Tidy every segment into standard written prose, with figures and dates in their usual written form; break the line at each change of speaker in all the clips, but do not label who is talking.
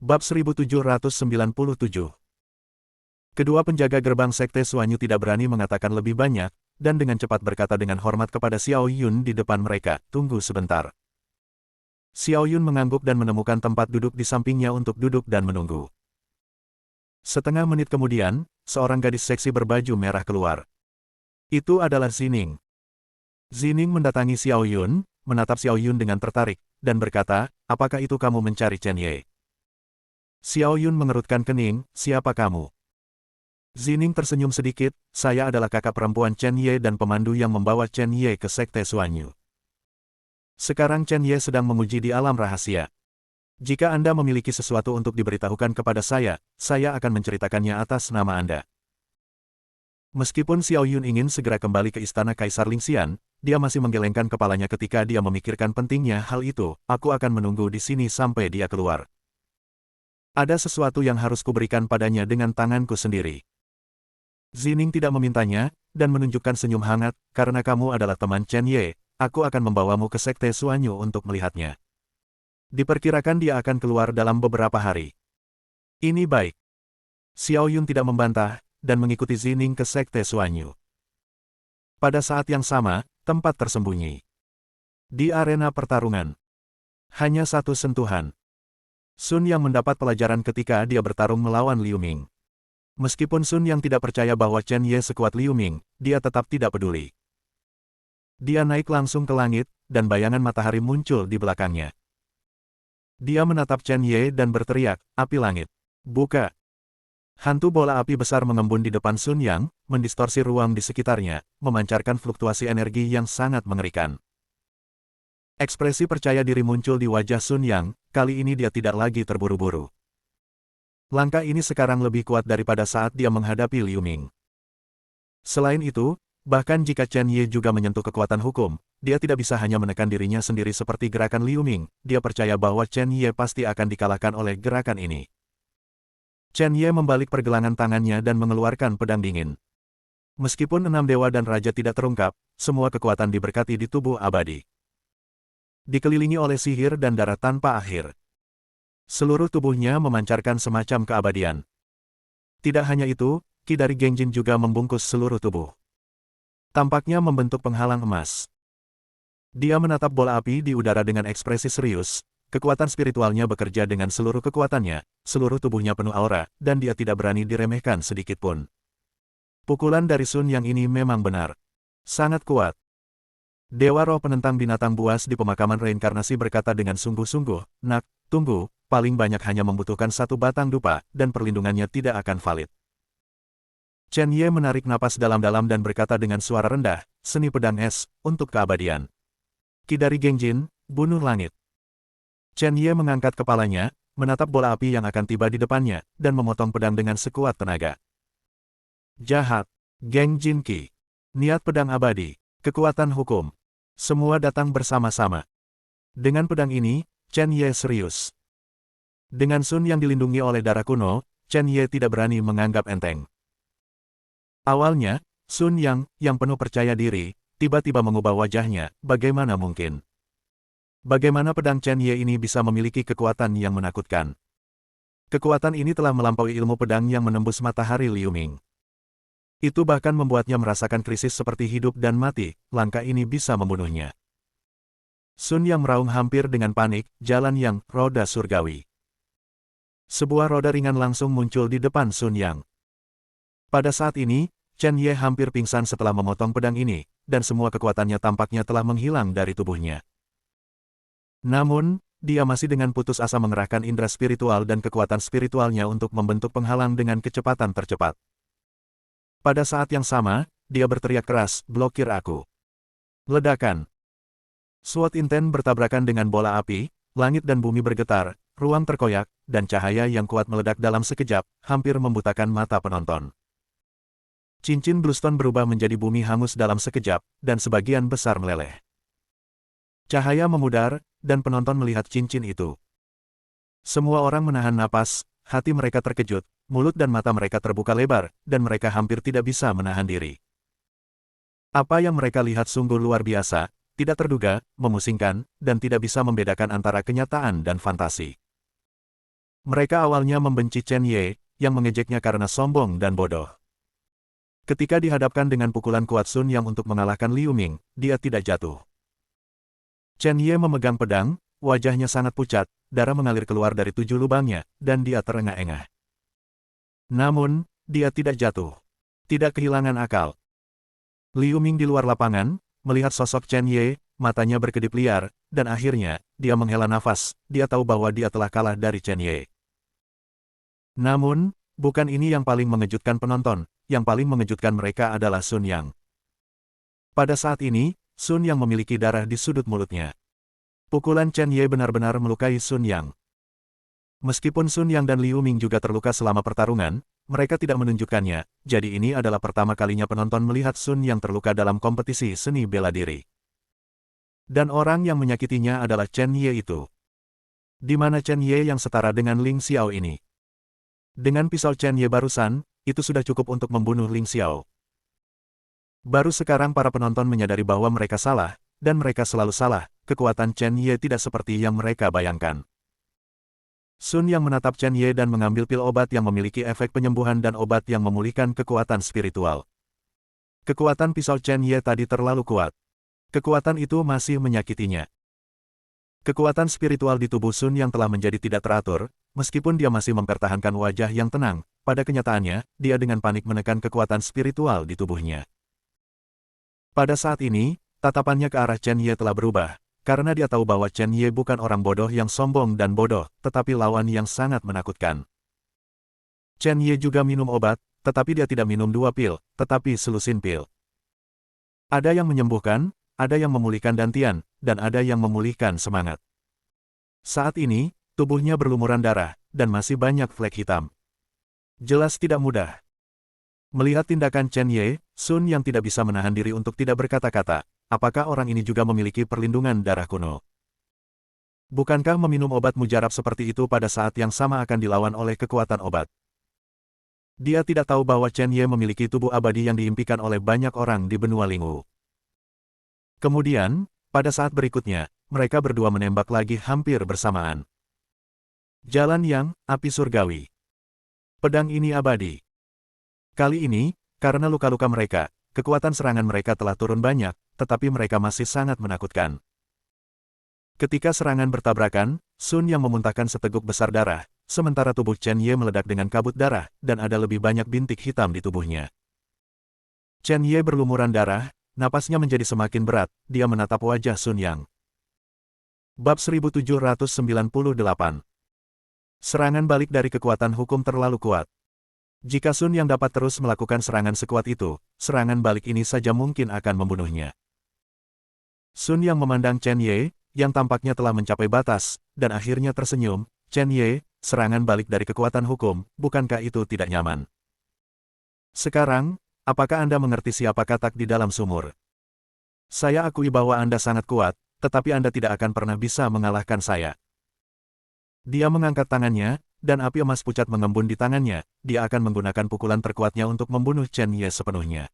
Bab 1797. Kedua penjaga gerbang Sekte Suanyu tidak berani mengatakan lebih banyak, dan dengan cepat berkata dengan hormat kepada Xiao Yun di depan mereka, "Tunggu sebentar." Xiao Yun mengangguk dan menemukan tempat duduk di sampingnya untuk duduk dan menunggu. Setengah menit kemudian, seorang gadis seksi berbaju merah keluar. Itu adalah Zining. Zining mendatangi Xiao Yun, menatap Xiao Yun dengan tertarik, dan berkata, "Apakah itu kamu mencari Chen Ye?" Xiao Yun mengerutkan kening, "Siapa kamu?" Zining tersenyum sedikit, "Saya adalah kakak perempuan Chen Ye dan pemandu yang membawa Chen Ye ke Sekte Suanyu. Sekarang Chen Ye sedang menguji di alam rahasia. Jika Anda memiliki sesuatu untuk diberitahukan kepada saya akan menceritakannya atas nama Anda." Meskipun Xiao Yun ingin segera kembali ke istana Kaisar Lingxian, dia masih menggelengkan kepalanya ketika dia memikirkan pentingnya hal itu. "Aku akan menunggu di sini sampai dia keluar. Ada sesuatu yang harus kuberikan padanya dengan tanganku sendiri." Zining tidak memintanya, dan menunjukkan senyum hangat, "Karena kamu adalah teman Chen Ye, aku akan membawamu ke Sekte Suanyu untuk melihatnya. Diperkirakan dia akan keluar dalam beberapa hari." "Ini baik." Xiao Yun tidak membantah, dan mengikuti Zining ke Sekte Suanyu. Pada saat yang sama, tempat tersembunyi. Di arena pertarungan. Hanya satu sentuhan. Sun Yang mendapat pelajaran ketika dia bertarung melawan Liu Ming. Meskipun Sun Yang tidak percaya bahwa Chen Ye sekuat Liu Ming, dia tetap tidak peduli. Dia naik langsung ke langit, dan bayangan matahari muncul di belakangnya. Dia menatap Chen Ye dan berteriak, "Api langit, buka!" Hantu bola api besar mengembun di depan Sun Yang, mendistorsi ruang di sekitarnya, memancarkan fluktuasi energi yang sangat mengerikan. Ekspresi percaya diri muncul di wajah Sun Yang, kali ini dia tidak lagi terburu-buru. Langkah ini sekarang lebih kuat daripada saat dia menghadapi Liu Ming. Selain itu, bahkan jika Chen Ye juga menyentuh kekuatan hukum, dia tidak bisa hanya menekan dirinya sendiri seperti gerakan Liu Ming. Dia percaya bahwa Chen Ye pasti akan dikalahkan oleh gerakan ini. Chen Ye membalik pergelangan tangannya dan mengeluarkan pedang dingin. Meskipun 6 dewa dan raja tidak terungkap, semua kekuatan diberkati di tubuh abadi. Dikelilingi oleh sihir dan darah tanpa akhir. Seluruh tubuhnya memancarkan semacam keabadian. Tidak hanya itu, ki dari Gengjin juga membungkus seluruh tubuh. Tampaknya membentuk penghalang emas. Dia menatap bola api di udara dengan ekspresi serius, kekuatan spiritualnya bekerja dengan seluruh kekuatannya, seluruh tubuhnya penuh aura, dan dia tidak berani diremehkan sedikitpun. Pukulan dari Sun Yang ini memang benar. Sangat kuat. Dewa roh penentang binatang buas di pemakaman reinkarnasi berkata dengan sungguh-sungguh, "Nak, tunggu, paling banyak hanya membutuhkan satu batang dupa, dan perlindungannya tidak akan valid." Chen Ye menarik napas dalam-dalam dan berkata dengan suara rendah, "Seni pedang es, untuk keabadian. Ki dari Gengjin, bunuh langit." Chen Ye mengangkat kepalanya, menatap bola api yang akan tiba di depannya, dan memotong pedang dengan sekuat tenaga. Jahat. Gengjin Ki. Niat pedang abadi. Kekuatan hukum. Semua datang bersama-sama. Dengan pedang ini, Chen Ye serius. Dengan Sun yang dilindungi oleh darah kuno, Chen Ye tidak berani menganggap enteng. Awalnya, Sun yang penuh percaya diri, tiba-tiba mengubah wajahnya. Bagaimana mungkin? Bagaimana pedang Chen Ye ini bisa memiliki kekuatan yang menakutkan? Kekuatan ini telah melampaui ilmu pedang yang menembus matahari Liu Ming. Itu bahkan membuatnya merasakan krisis seperti hidup dan mati. Langkah ini bisa membunuhnya. Sun Yang meraung hampir dengan panik, jalan yang, roda surgawi. Sebuah roda ringan langsung muncul di depan Sun Yang. Pada saat ini, Chen Ye hampir pingsan setelah memotong pedang ini, dan semua kekuatannya tampaknya telah menghilang dari tubuhnya. Namun, dia masih dengan putus asa mengerahkan indera spiritual dan kekuatan spiritualnya untuk membentuk penghalang dengan kecepatan tercepat. Pada saat yang sama, dia berteriak keras, "Blokir aku!" Ledakan. Sword Inten bertabrakan dengan bola api, langit dan bumi bergetar, ruang terkoyak, dan cahaya yang kuat meledak dalam sekejap, hampir membutakan mata penonton. Cincin Bluestone berubah menjadi bumi hangus dalam sekejap, dan sebagian besar meleleh. Cahaya memudar, dan penonton melihat cincin itu. Semua orang menahan napas, hati mereka terkejut, mulut dan mata mereka terbuka lebar, dan mereka hampir tidak bisa menahan diri. Apa yang mereka lihat sungguh luar biasa, tidak terduga, memusingkan, dan tidak bisa membedakan antara kenyataan dan fantasi. Mereka awalnya membenci Chen Ye, yang mengejeknya karena sombong dan bodoh. Ketika dihadapkan dengan pukulan kuat Sun Yang untuk mengalahkan Liu Ming, dia tidak jatuh. Chen Ye memegang pedang, wajahnya sangat pucat, darah mengalir keluar dari 7 lubangnya, dan dia terengah-engah. Namun, dia tidak jatuh. Tidak kehilangan akal. Liu Ming di luar lapangan, melihat sosok Chen Ye, matanya berkedip liar, dan akhirnya, dia menghela nafas, dia tahu bahwa dia telah kalah dari Chen Ye. Namun, bukan ini yang paling mengejutkan penonton, yang paling mengejutkan mereka adalah Sun Yang. Pada saat ini, Sun Yang memiliki darah di sudut mulutnya. Pukulan Chen Ye benar-benar melukai Sun Yang. Meskipun Sun Yang dan Liu Ming juga terluka selama pertarungan, mereka tidak menunjukkannya, jadi ini adalah pertama kalinya penonton melihat Sun Yang terluka dalam kompetisi seni bela diri. Dan orang yang menyakitinya adalah Chen Ye itu. Di mana Chen Ye yang setara dengan Ling Xiao ini? Dengan pisau Chen Ye barusan, itu sudah cukup untuk membunuh Ling Xiao. Baru sekarang para penonton menyadari bahwa mereka salah, dan mereka selalu salah, kekuatan Chen Ye tidak seperti yang mereka bayangkan. Sun Yang menatap Chen Ye dan mengambil pil obat yang memiliki efek penyembuhan dan obat yang memulihkan kekuatan spiritual. Kekuatan pisau Chen Ye tadi terlalu kuat. Kekuatan itu masih menyakitinya. Kekuatan spiritual di tubuh Sun Yang telah menjadi tidak teratur, meskipun dia masih mempertahankan wajah yang tenang, pada kenyataannya, dia dengan panik menekan kekuatan spiritual di tubuhnya. Pada saat ini, tatapannya ke arah Chen Ye telah berubah, karena dia tahu bahwa Chen Ye bukan orang bodoh yang sombong dan bodoh, tetapi lawan yang sangat menakutkan. Chen Ye juga minum obat, tetapi dia tidak minum 2 pil, tetapi selusin pil. Ada yang menyembuhkan, ada yang memulihkan dantian, dan ada yang memulihkan semangat. Saat ini, tubuhnya berlumuran darah, dan masih banyak flek hitam. Jelas tidak mudah. Melihat tindakan Chen Ye, Sun Yang tidak bisa menahan diri untuk tidak berkata-kata, apakah orang ini juga memiliki perlindungan darah kuno? Bukankah meminum obat mujarab seperti itu pada saat yang sama akan dilawan oleh kekuatan obat? Dia tidak tahu bahwa Chen Ye memiliki tubuh abadi yang diimpikan oleh banyak orang di benua Lingwu. Kemudian, pada saat berikutnya, mereka berdua menembak lagi hampir bersamaan. Jalan Yang, api surgawi. Pedang ini abadi. Kali ini, karena luka-luka mereka, kekuatan serangan mereka telah turun banyak, tetapi mereka masih sangat menakutkan. Ketika serangan bertabrakan, Sun Yang memuntahkan seteguk besar darah, sementara tubuh Chen Ye meledak dengan kabut darah, dan ada lebih banyak bintik hitam di tubuhnya. Chen Ye berlumuran darah, napasnya menjadi semakin berat, dia menatap wajah Sun Yang. Bab 1798. Serangan balik dari kekuatan hukum terlalu kuat. Jika Sun Yang dapat terus melakukan serangan sekuat itu, serangan balik ini saja mungkin akan membunuhnya. Sun Yang memandang Chen Ye, yang tampaknya telah mencapai batas, dan akhirnya tersenyum. Chen Ye, serangan balik dari kekuatan hukum, bukankah itu tidak nyaman? Sekarang, apakah Anda mengerti siapa katak di dalam sumur? Saya akui bahwa Anda sangat kuat, tetapi Anda tidak akan pernah bisa mengalahkan saya. Dia mengangkat tangannya, dan api emas pucat mengembun di tangannya, dia akan menggunakan pukulan terkuatnya untuk membunuh Chen Ye sepenuhnya.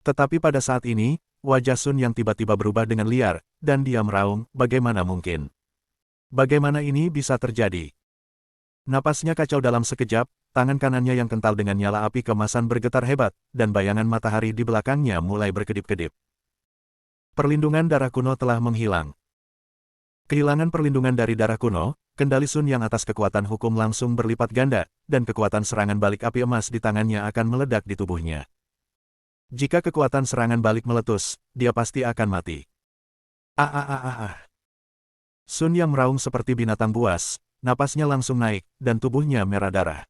Tetapi pada saat ini, wajah Sun Yang tiba-tiba berubah dengan liar, dan dia meraung, bagaimana mungkin? Bagaimana ini bisa terjadi? Napasnya kacau dalam sekejap, tangan kanannya yang kental dengan nyala api kemasan bergetar hebat, dan bayangan matahari di belakangnya mulai berkedip-kedip. Perlindungan darah kuno telah menghilang. Kehilangan perlindungan dari darah kuno, kendali Sun Yang atas kekuatan hukum langsung berlipat ganda, dan kekuatan serangan balik api emas di tangannya akan meledak di tubuhnya. Jika kekuatan serangan balik meletus, dia pasti akan mati. Sun Yang meraung seperti binatang buas, napasnya langsung naik, dan tubuhnya merah darah.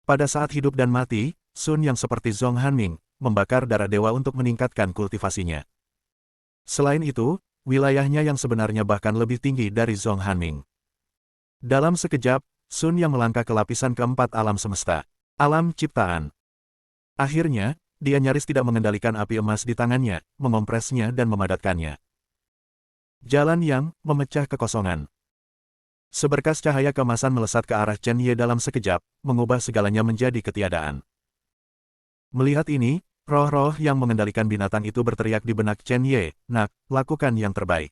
Pada saat hidup dan mati, Sun Yang seperti Zhong Hanming, membakar darah dewa untuk meningkatkan kultivasinya. Selain itu, wilayahnya yang sebenarnya bahkan lebih tinggi dari Zhong Hanming. Dalam sekejap, Sun Yang melangkah ke lapisan keempat alam semesta, alam ciptaan. Akhirnya, dia nyaris tidak mengendalikan api emas di tangannya, mengompresnya dan memadatkannya. Jalan Yang, memecah kekosongan. Seberkas cahaya kemasan melesat ke arah Chen Ye dalam sekejap, mengubah segalanya menjadi ketiadaan. Melihat ini, roh-roh yang mengendalikan binatang itu berteriak di benak Chen Ye, "Nak, lakukan yang terbaik."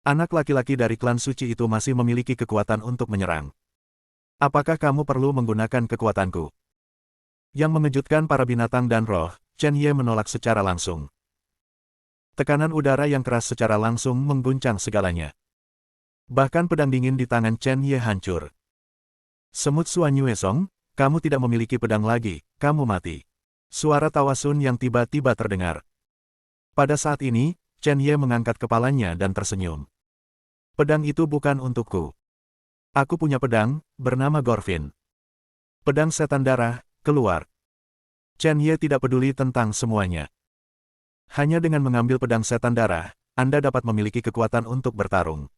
Anak laki-laki dari klan suci itu masih memiliki kekuatan untuk menyerang. Apakah kamu perlu menggunakan kekuatanku? Yang mengejutkan para binatang dan roh, Chen Ye menolak secara langsung. Tekanan udara yang keras secara langsung mengguncang segalanya. Bahkan pedang dingin di tangan Chen Ye hancur. Semut Suan Yuesong, kamu tidak memiliki pedang lagi, kamu mati. Suara tawa Sun yang tiba-tiba terdengar. Pada saat ini, Chen Ye mengangkat kepalanya dan tersenyum. Pedang itu bukan untukku. Aku punya pedang, bernama Gorfin. Pedang setan darah, keluar. Chen Ye tidak peduli tentang semuanya. Hanya dengan mengambil pedang setan darah, Anda dapat memiliki kekuatan untuk bertarung.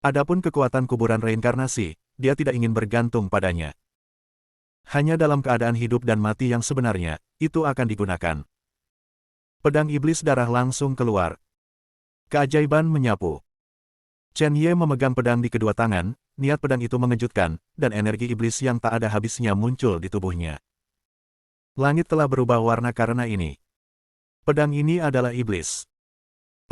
Adapun kekuatan kuburan reinkarnasi, dia tidak ingin bergantung padanya. Hanya dalam keadaan hidup dan mati yang sebenarnya, itu akan digunakan. Pedang iblis darah langsung keluar. Keajaiban menyapu. Chen Ye memegang pedang di kedua tangan, niat pedang itu mengejutkan, dan energi iblis yang tak ada habisnya muncul di tubuhnya. Langit telah berubah warna karena ini. Pedang ini adalah iblis.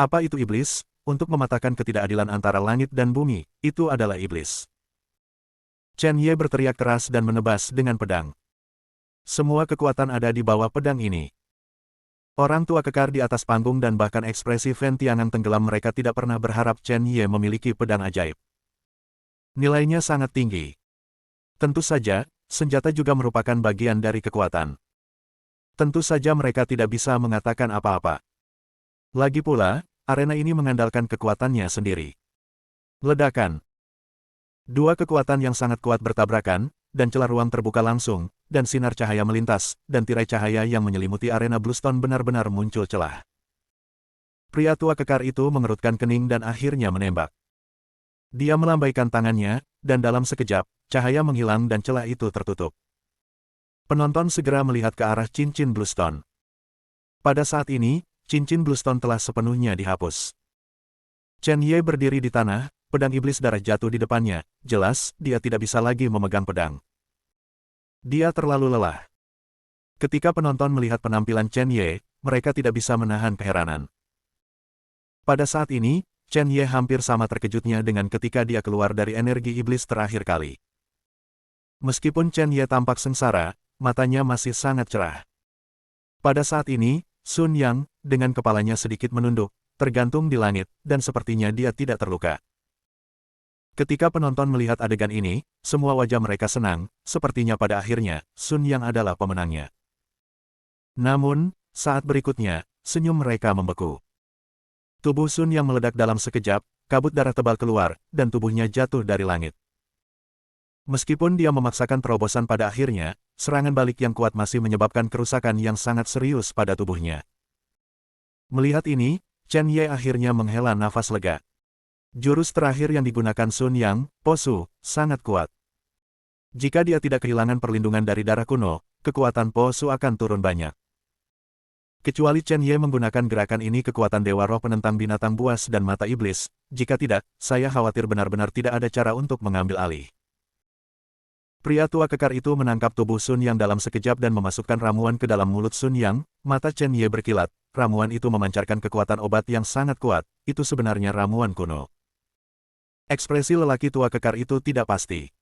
Apa itu iblis? Untuk mematahkan ketidakadilan antara langit dan bumi, itu adalah iblis. Chen Ye berteriak keras dan menebas dengan pedang. Semua kekuatan ada di bawah pedang ini. Orang tua kekar di atas panggung dan bahkan ekspresi Fen Tiangang tenggelam, mereka tidak pernah berharap Chen Ye memiliki pedang ajaib. Nilainya sangat tinggi. Tentu saja, senjata juga merupakan bagian dari kekuatan. Tentu saja mereka tidak bisa mengatakan apa-apa. Lagi pula, arena ini mengandalkan kekuatannya sendiri. Ledakan. Dua kekuatan yang sangat kuat bertabrakan, dan celah ruang terbuka langsung, dan sinar cahaya melintas, dan tirai cahaya yang menyelimuti arena Bluestone benar-benar muncul celah. Pria tua kekar itu mengerutkan kening dan akhirnya menembak. Dia melambaikan tangannya, dan dalam sekejap, cahaya menghilang dan celah itu tertutup. Penonton segera melihat ke arah cincin Bluestone. Pada saat ini, cincin Bluestone telah sepenuhnya dihapus. Chen Ye berdiri di tanah, pedang iblis darah jatuh di depannya, jelas, dia tidak bisa lagi memegang pedang. Dia terlalu lelah. Ketika penonton melihat penampilan Chen Ye, mereka tidak bisa menahan keheranan. Pada saat ini, Chen Ye hampir sama terkejutnya dengan ketika dia keluar dari energi iblis terakhir kali. Meskipun Chen Ye tampak sengsara, matanya masih sangat cerah. Pada saat ini, Sun Yang, dengan kepalanya sedikit menunduk, tergantung di langit, dan sepertinya dia tidak terluka. Ketika penonton melihat adegan ini, semua wajah mereka senang, sepertinya pada akhirnya, Sun Yang adalah pemenangnya. Namun, saat berikutnya, senyum mereka membeku. Tubuh Sun Yang meledak dalam sekejap, kabut darah tebal keluar, dan tubuhnya jatuh dari langit. Meskipun dia memaksakan terobosan pada akhirnya, serangan balik yang kuat masih menyebabkan kerusakan yang sangat serius pada tubuhnya. Melihat ini, Chen Ye akhirnya menghela nafas lega. Jurus terakhir yang digunakan Sun Yang, Po-Su, sangat kuat. Jika dia tidak kehilangan perlindungan dari darah kuno, kekuatan Po-Su akan turun banyak. Kecuali Chen Ye menggunakan gerakan ini, kekuatan Dewa Roh penentang binatang buas dan mata iblis, jika tidak, saya khawatir benar-benar tidak ada cara untuk mengambil alih. Pria tua kekar itu menangkap tubuh Sun Yang dalam sekejap dan memasukkan ramuan ke dalam mulut Sun Yang, mata Chen Ye berkilat, ramuan itu memancarkan kekuatan obat yang sangat kuat, itu sebenarnya ramuan kuno. Ekspresi lelaki tua kekar itu tidak pasti.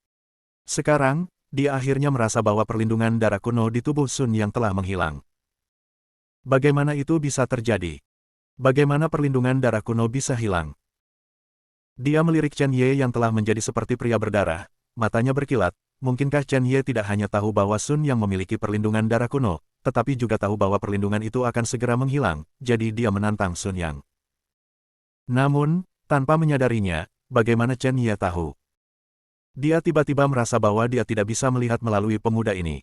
Sekarang, dia akhirnya merasa bahwa perlindungan darah kuno di tubuh Sun Yang telah menghilang. Bagaimana itu bisa terjadi? Bagaimana perlindungan darah kuno bisa hilang? Dia melirik Chen Ye yang telah menjadi seperti pria berdarah, matanya berkilat. Mungkinkah Chen Ye tidak hanya tahu bahwa Sun Yang memiliki perlindungan darah kuno, tetapi juga tahu bahwa perlindungan itu akan segera menghilang, jadi dia menantang Sun Yang. Namun, tanpa menyadarinya, bagaimana Chen Ye tahu? Dia tiba-tiba merasa bahwa dia tidak bisa melihat melalui pemuda ini.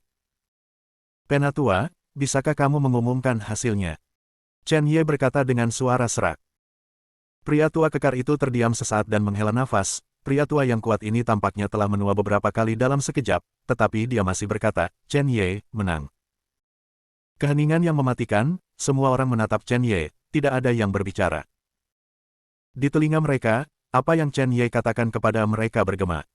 Penatua, bisakah kamu mengumumkan hasilnya? Chen Ye berkata dengan suara serak. Pria tua kekar itu terdiam sesaat dan menghela nafas. Pria tua yang kuat ini tampaknya telah menua beberapa kali dalam sekejap, tetapi dia masih berkata, Chen Ye, menang. Keheningan yang mematikan, semua orang menatap Chen Ye, tidak ada yang berbicara. Di telinga mereka, apa yang Chen Ye katakan kepada mereka bergema.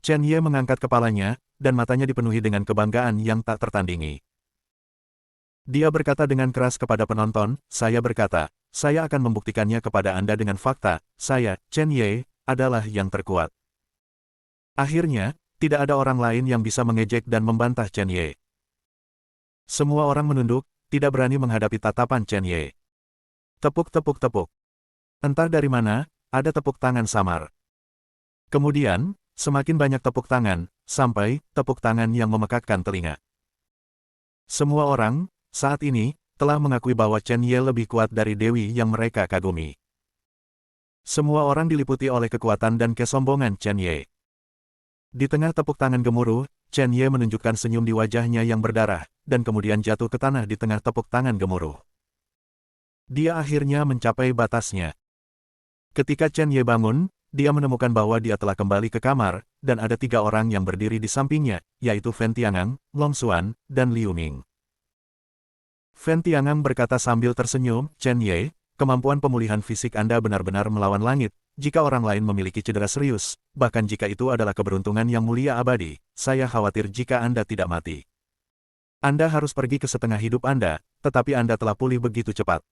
Chen Ye mengangkat kepalanya, dan matanya dipenuhi dengan kebanggaan yang tak tertandingi. Dia berkata dengan keras kepada penonton, saya berkata, saya akan membuktikannya kepada Anda dengan fakta, saya, Chen Ye, adalah yang terkuat. Akhirnya, tidak ada orang lain yang bisa mengejek dan membantah Chen Ye. Semua orang menunduk, tidak berani menghadapi tatapan Chen Ye. Tepuk-tepuk-tepuk. Entah dari mana, ada tepuk tangan samar. Kemudian, semakin banyak tepuk tangan, sampai tepuk tangan yang memekakkan telinga. Semua orang, saat ini, telah mengakui bahwa Chen Ye lebih kuat dari dewi yang mereka kagumi. Semua orang diliputi oleh kekuatan dan kesombongan Chen Ye. Di tengah tepuk tangan gemuruh, Chen Ye menunjukkan senyum di wajahnya yang berdarah, dan kemudian jatuh ke tanah di tengah tepuk tangan gemuruh. Dia akhirnya mencapai batasnya. Ketika Chen Ye bangun, dia menemukan bahwa dia telah kembali ke kamar, dan ada 3 orang yang berdiri di sampingnya, yaitu Fen Tiangang, Long Xuan, dan Liu Ming. Fen Tiangang berkata sambil tersenyum, Chen Ye, kemampuan pemulihan fisik Anda benar-benar melawan langit. Jika orang lain memiliki cedera serius, bahkan jika itu adalah keberuntungan yang mulia abadi, saya khawatir jika Anda tidak mati. Anda harus pergi ke setengah hidup Anda, tetapi Anda telah pulih begitu cepat.